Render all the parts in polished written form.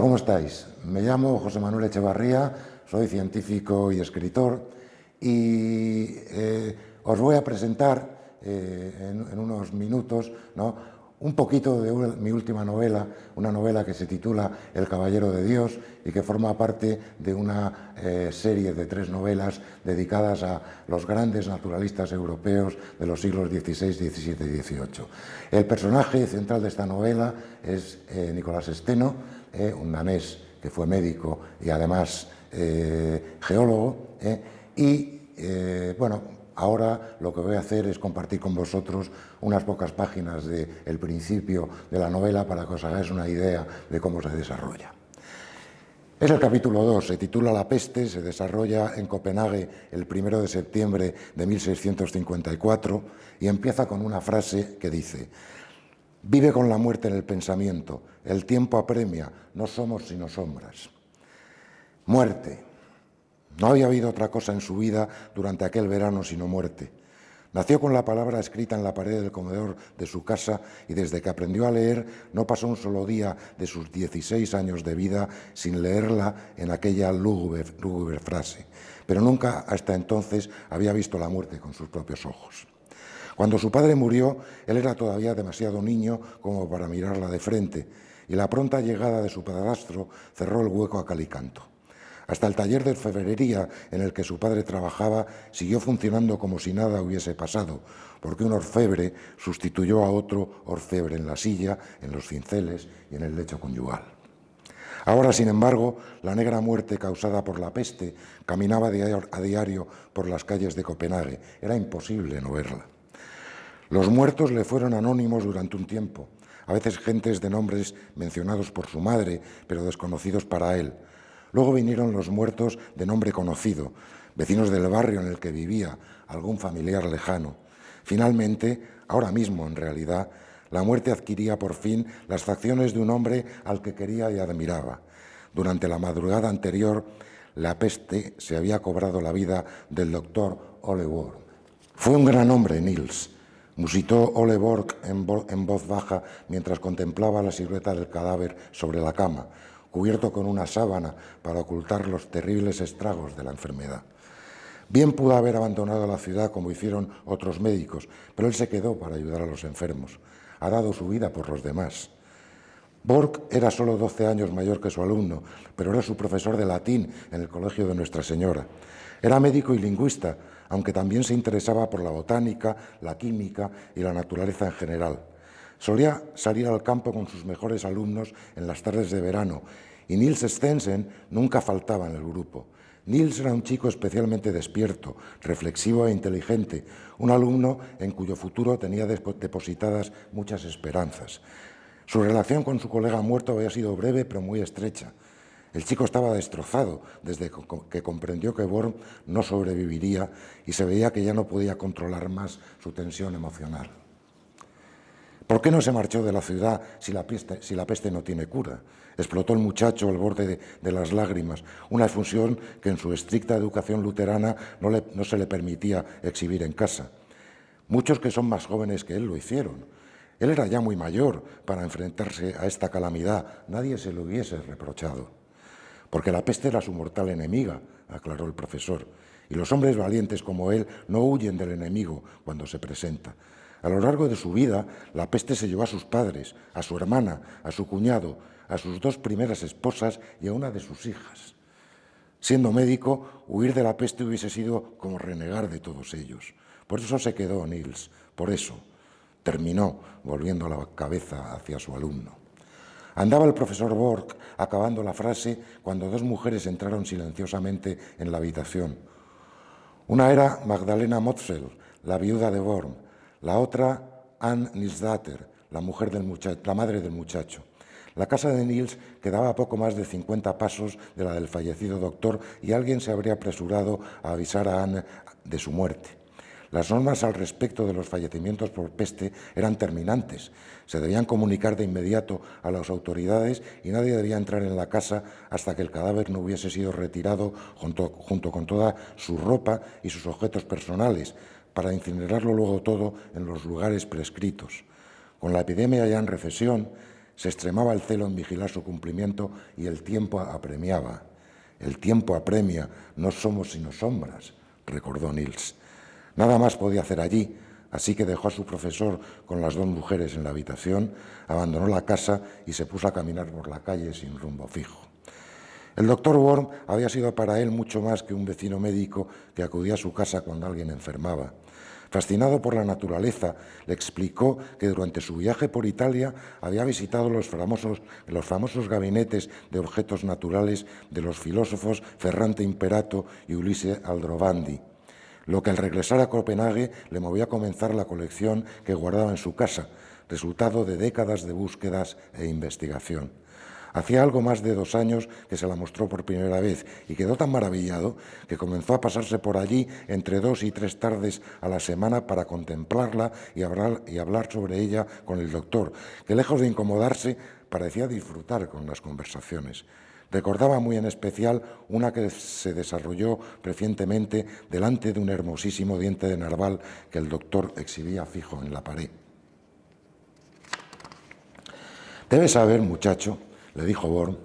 ¿cómo estáis? Me llamo José Manuel Echevarría, soy científico y escritor y os voy a presentar en unos minutos, ¿no?, un poquito de mi última novela, una novela que se titula El Caballero de Dios y que forma parte de una serie de 3 novelas dedicadas a los grandes naturalistas europeos de los siglos XVI, XVII y XVIII. El personaje central de esta novela es Nicolás Steno, un danés que fue médico y además geólogo, bueno, ahora lo que voy a hacer es compartir con vosotros unas pocas páginas del principio de la novela para que os hagáis una idea de cómo se desarrolla. Es el capítulo 2, se titula La peste, se desarrolla en Copenhague el 1 de septiembre de 1654 y empieza con una frase que dice: «Vive con la muerte en el pensamiento, el tiempo apremia, no somos sino sombras». Muerte. No había habido otra cosa en su vida durante aquel verano sino muerte. Nació con la palabra escrita en la pared del comedor de su casa y desde que aprendió a leer no pasó un solo día de sus 16 años de vida sin leerla en aquella lúgubre frase. Pero nunca hasta entonces había visto la muerte con sus propios ojos. Cuando su padre murió, él era todavía demasiado niño como para mirarla de frente y la pronta llegada de su padrastro cerró el hueco a cal y canto. Hasta el taller de orfebrería en el que su padre trabajaba siguió funcionando como si nada hubiese pasado, porque un orfebre sustituyó a otro orfebre en la silla, en los cinceles y en el lecho conyugal. Ahora, sin embargo, la negra muerte causada por la peste caminaba a diario por las calles de Copenhague. Era imposible no verla. Los muertos le fueron anónimos durante un tiempo, a veces gentes de nombres mencionados por su madre, pero desconocidos para él. Luego vinieron los muertos de nombre conocido, vecinos del barrio en el que vivía, algún familiar lejano. Finalmente, ahora mismo en realidad, la muerte adquiría por fin las facciones de un hombre al que quería y admiraba. Durante la madrugada anterior, la peste se había cobrado la vida del doctor Ole Borg. Fue un gran hombre, Niels, musitó Ole Borg en voz baja mientras contemplaba la silueta del cadáver sobre la cama, cubierto con una sábana para ocultar los terribles estragos de la enfermedad. Bien pudo haber abandonado la ciudad como hicieron otros médicos, pero él se quedó para ayudar a los enfermos. Ha dado su vida por los demás. Borg era solo 12 años mayor que su alumno, pero era su profesor de latín en el Colegio de Nuestra Señora. Era médico y lingüista, aunque también se interesaba por la botánica, la química y la naturaleza en general. Solía salir al campo con sus mejores alumnos en las tardes de verano y Niels Stensen nunca faltaba en el grupo. Niels era un chico especialmente despierto, reflexivo e inteligente, un alumno en cuyo futuro tenía depositadas muchas esperanzas. Su relación con su colega muerto había sido breve pero muy estrecha. El chico estaba destrozado desde que comprendió que Borg no sobreviviría y se veía que ya no podía controlar más su tensión emocional. ¿Por qué no se marchó de la ciudad si la peste no tiene cura? Explotó el muchacho al borde de las lágrimas, una efusión que en su estricta educación luterana no se le permitía exhibir en casa. Muchos que son más jóvenes que él lo hicieron. Él era ya muy mayor para enfrentarse a esta calamidad. Nadie se lo hubiese reprochado. Porque la peste era su mortal enemiga, aclaró el profesor, y los hombres valientes como él no huyen del enemigo cuando se presenta. A lo largo de su vida, la peste se llevó a sus padres, a su hermana, a su cuñado, a sus 2 primeras esposas y a una de sus hijas. Siendo médico, huir de la peste hubiese sido como renegar de todos ellos. Por eso se quedó Niels, por eso terminó volviendo la cabeza hacia su alumno. Andaba el profesor Borg acabando la frase cuando 2 mujeres entraron silenciosamente en la habitación. Una era Magdalena Motzel, la viuda de Borg. La otra, Anne Nilsdatter, la madre del muchacho. La casa de Niels quedaba a poco más de 50 pasos de la del fallecido doctor y alguien se habría apresurado a avisar a Anne de su muerte. Las normas al respecto de los fallecimientos por peste eran terminantes. Se debían comunicar de inmediato a las autoridades y nadie debía entrar en la casa hasta que el cadáver no hubiese sido retirado junto con toda su ropa y sus objetos personales, para incinerarlo luego todo en los lugares prescritos. Con la epidemia ya en recesión, Se extremaba el celo en vigilar su cumplimiento y el tiempo apremiaba. El tiempo apremia, no somos sino sombras, recordó Niels. Nada más podía hacer allí, así que dejó a su profesor con las dos mujeres en la habitación, abandonó la casa y se puso a caminar por la calle sin rumbo fijo. El doctor Worm había sido para él mucho más que un vecino médico que acudía a su casa cuando alguien enfermaba. Fascinado por la naturaleza, le explicó que durante su viaje por Italia había visitado los famosos gabinetes de objetos naturales de los filósofos Ferrante Imperato y Ulisse Aldrovandi, lo que al regresar a Copenhague le movió a comenzar la colección que guardaba en su casa, resultado de décadas de búsquedas e investigación. Hacía algo más de 2 años que se la mostró por primera vez y quedó tan maravillado que comenzó a pasarse por allí entre 2 y 3 tardes a la semana para contemplarla y hablar sobre ella con el doctor, que lejos de incomodarse parecía disfrutar con las conversaciones. Recordaba muy en especial una que se desarrolló recientemente delante de un hermosísimo diente de narval que el doctor exhibía fijo en la pared. «Debes saber, muchacho», le dijo Worm,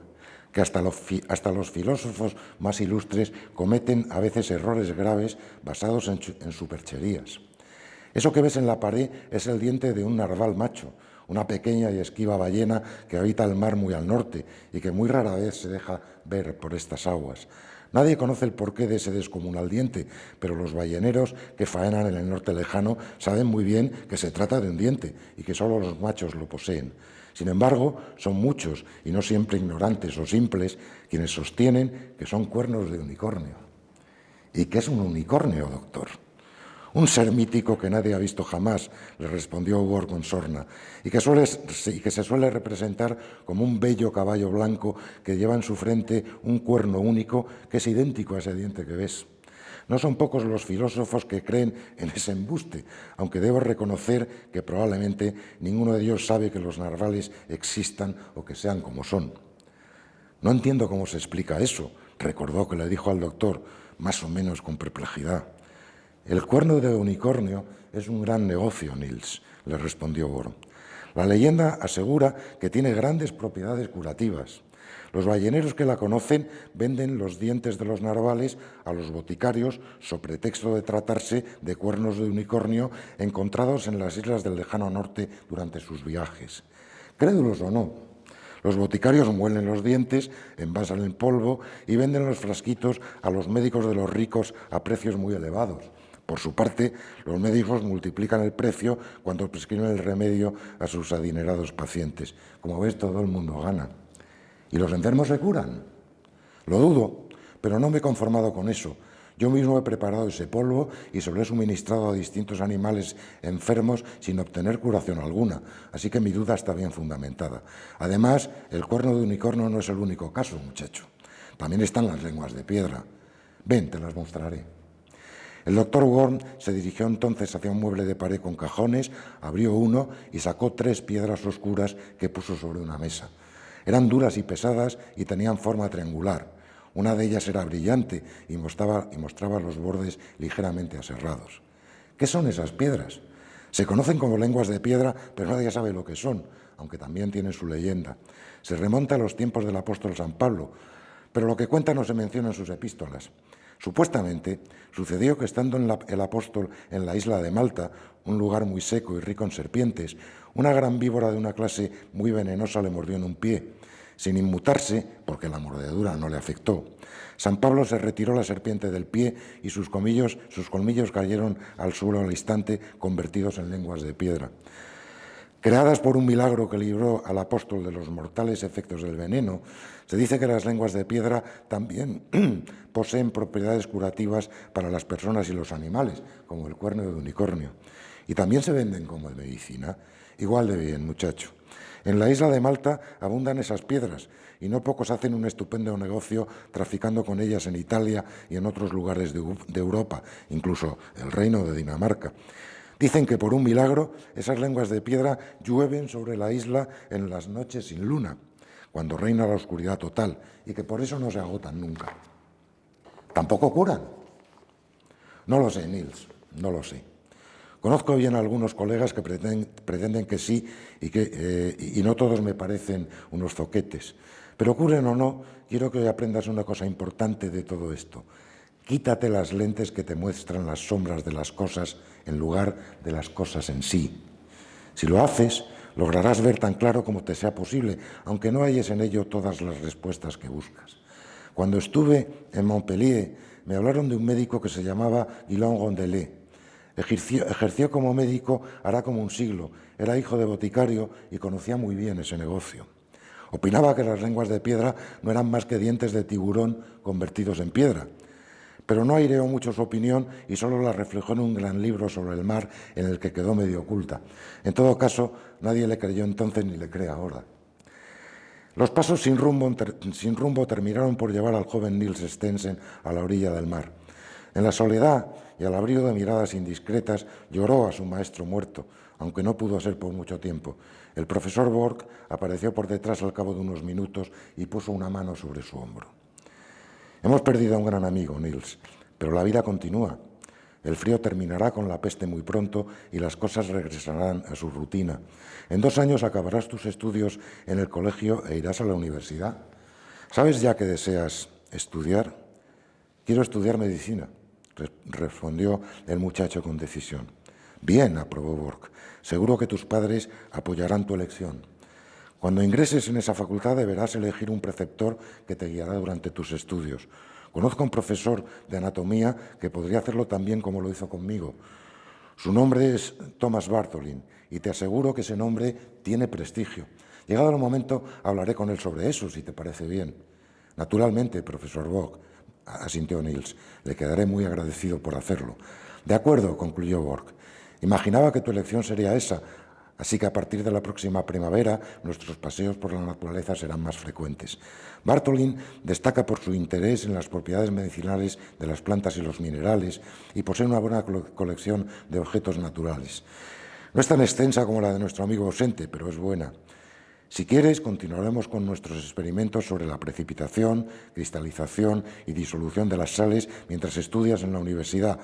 que hasta los filósofos más ilustres cometen a veces errores graves basados en supercherías. Eso que ves en la pared es el diente de un narval macho, una pequeña y esquiva ballena que habita el mar muy al norte y que muy rara vez se deja ver por estas aguas. Nadie conoce el porqué de ese descomunal diente, pero los balleneros que faenan en el norte lejano saben muy bien que se trata de un diente y que solo los machos lo poseen. Sin embargo, son muchos, y no siempre ignorantes o simples, quienes sostienen que son cuernos de unicornio. ¿Y qué es un unicornio, doctor? Un ser mítico que nadie ha visto jamás, le respondió Worm con sorna, y que se suele representar como un bello caballo blanco que lleva en su frente un cuerno único que es idéntico a ese diente que ves. No son pocos los filósofos que creen en ese embuste, aunque debo reconocer que probablemente ninguno de ellos sabe que los narvales existan o que sean como son. No entiendo cómo se explica eso, recordó que le dijo al doctor, más o menos con perplejidad. El cuerno de unicornio es un gran negocio, Niels, le respondió Worm. La leyenda asegura que tiene grandes propiedades curativas. Los balleneros que la conocen venden los dientes de los narvales a los boticarios sobre pretexto de tratarse de cuernos de unicornio encontrados en las islas del lejano norte durante sus viajes. Crédulos o no, los boticarios muelen los dientes, envasan el polvo y venden los frasquitos a los médicos de los ricos a precios muy elevados. Por su parte, los médicos multiplican el precio cuando prescriben el remedio a sus adinerados pacientes. Como ves, todo el mundo gana. ¿Y los enfermos se curan? Lo dudo, pero no me he conformado con eso. Yo mismo he preparado ese polvo y se lo he suministrado a distintos animales enfermos sin obtener curación alguna, así que mi duda está bien fundamentada. Además, el cuerno de unicornio no es el único caso, muchacho. También están las lenguas de piedra. Ven, te las mostraré. El doctor Worm se dirigió entonces hacia un mueble de pared con cajones, abrió uno y sacó 3 piedras oscuras que puso sobre una mesa. Eran duras y pesadas y tenían forma triangular. Una de ellas era brillante y mostraba los bordes ligeramente aserrados. ¿Qué son esas piedras? Se conocen como lenguas de piedra, pero nadie sabe lo que son, aunque también tienen su leyenda. Se remonta a los tiempos del apóstol San Pablo, pero lo que cuenta no se menciona en sus epístolas. Supuestamente, sucedió que estando el apóstol en la isla de Malta, un lugar muy seco y rico en serpientes, una gran víbora de una clase muy venenosa le mordió en un pie. Sin inmutarse, porque la mordedura no le afectó, San Pablo se retiró la serpiente del pie y sus colmillos cayeron al suelo al instante, convertidos en lenguas de piedra. Creadas por un milagro que libró al apóstol de los mortales efectos del veneno, se dice que las lenguas de piedra también poseen propiedades curativas para las personas y los animales, como el cuerno de unicornio. Y también se venden como medicina. Igual de bien, muchacho. En la isla de Malta abundan esas piedras y no pocos hacen un estupendo negocio traficando con ellas en Italia y en otros lugares de Europa, incluso el reino de Dinamarca. Dicen que por un milagro esas lenguas de piedra llueven sobre la isla en las noches sin luna, cuando reina la oscuridad total, y que por eso no se agotan nunca. ¿Tampoco curan? No lo sé, Niels, no lo sé. Conozco bien a algunos colegas que pretenden que sí y no todos me parecen unos zoquetes. Pero ocurren o no, quiero que hoy aprendas una cosa importante de todo esto. Quítate las lentes que te muestran las sombras de las cosas en lugar de las cosas en sí. Si lo haces, lograrás ver tan claro como te sea posible, aunque no halles en ello todas las respuestas que buscas. Cuando estuve en Montpellier, me hablaron de un médico que se llamaba Guillaume Rondelet. Ejerció como médico hará como un siglo, era hijo de boticario y conocía muy bien ese negocio. Opinaba que las lenguas de piedra no eran más que dientes de tiburón convertidos en piedra, pero no aireó mucho su opinión y solo la reflejó en un gran libro sobre el mar en el que quedó medio oculta. En todo caso, nadie le creyó entonces ni le cree ahora. Los pasos sin rumbo terminaron por llevar al joven Niels Stensen a la orilla del mar. En la soledad y al abrigo de miradas indiscretas lloró a su maestro muerto, aunque no pudo ser por mucho tiempo. El profesor Borg apareció por detrás al cabo de unos minutos y puso una mano sobre su hombro. Hemos perdido a un gran amigo, Niels, pero la vida continúa. El frío terminará con la peste muy pronto y las cosas regresarán a su rutina. En 2 años acabarás tus estudios en el colegio e irás a la universidad. ¿Sabes ya qué deseas estudiar? Quiero estudiar medicina, respondió el muchacho con decisión. Bien, aprobó Borg. Seguro que tus padres apoyarán tu elección. Cuando ingreses en esa facultad deberás elegir un preceptor que te guiará durante tus estudios. Conozco a un profesor de anatomía que podría hacerlo tan bien como lo hizo conmigo. Su nombre es Thomas Bartholin y te aseguro que ese nombre tiene prestigio. Llegado el momento hablaré con él sobre eso, si te parece bien. Naturalmente, profesor Borg, asintió Niels. Le quedaré muy agradecido por hacerlo. De acuerdo, concluyó Borg. Imaginaba que tu elección sería esa, así que a partir de la próxima primavera nuestros paseos por la naturaleza serán más frecuentes. Bartholin destaca por su interés en las propiedades medicinales de las plantas y los minerales y posee una buena colección de objetos naturales. No es tan extensa como la de nuestro amigo ausente, pero es buena. Si quieres, continuaremos con nuestros experimentos sobre la precipitación, cristalización y disolución de las sales mientras estudias en la universidad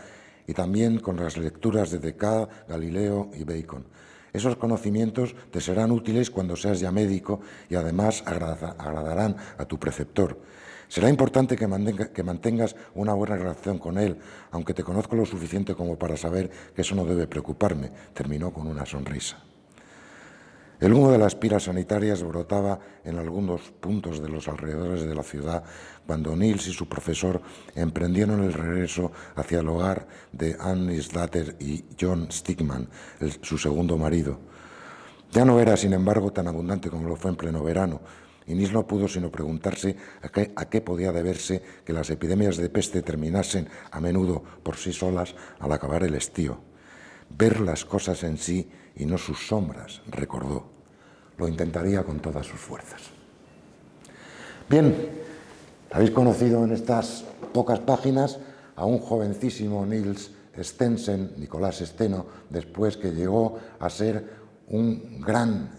y también con las lecturas de Descartes, Galileo y Bacon. Esos conocimientos te serán útiles cuando seas ya médico y además agradarán a tu preceptor. Será importante que mantengas una buena relación con él, aunque te conozco lo suficiente como para saber que eso no debe preocuparme, terminó con una sonrisa. El humo de las piras sanitarias brotaba en algunos puntos de los alrededores de la ciudad cuando Niels y su profesor emprendieron el regreso hacia el hogar de Anne Slater y John Stigman, su segundo marido. Ya no era, sin embargo, tan abundante como lo fue en pleno verano, y Niels no pudo sino preguntarse a qué podía deberse que las epidemias de peste terminasen a menudo por sí solas al acabar el estío. Ver las cosas en sí y no sus sombras, recordó. Lo intentaría con todas sus fuerzas. Bien, habéis conocido en estas pocas páginas a un jovencísimo Niels Stensen, Nicolás Steno, después que llegó a ser un gran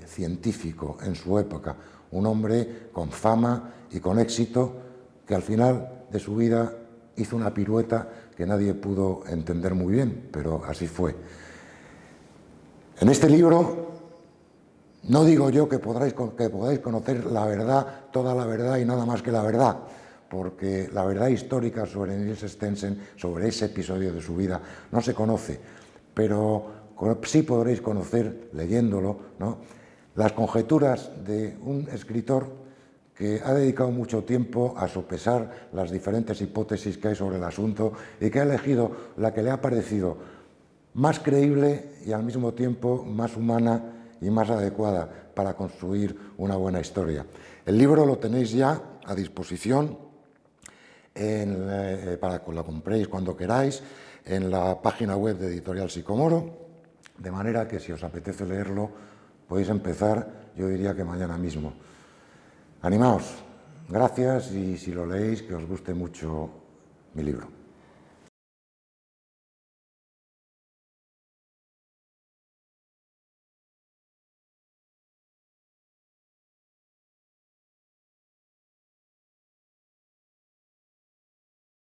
científico en su época, un hombre con fama y con éxito que al final de su vida hizo una pirueta que nadie pudo entender muy bien, pero así fue. En este libro no digo yo que podáis conocer la verdad, toda la verdad y nada más que la verdad, porque la verdad histórica sobre Niels Stensen, sobre ese episodio de su vida, no se conoce, pero sí podréis conocer, leyéndolo, ¿no?, las conjeturas de un escritor que ha dedicado mucho tiempo a sopesar las diferentes hipótesis que hay sobre el asunto y que ha elegido la que le ha parecido más creíble y al mismo tiempo más humana y más adecuada para construir una buena historia. El libro lo tenéis ya a disposición para que lo compréis cuando queráis en la página web de Editorial Sicomoro, de manera que si os apetece leerlo podéis empezar, yo diría que mañana mismo. Animaos, gracias y si lo leéis que os guste mucho mi libro.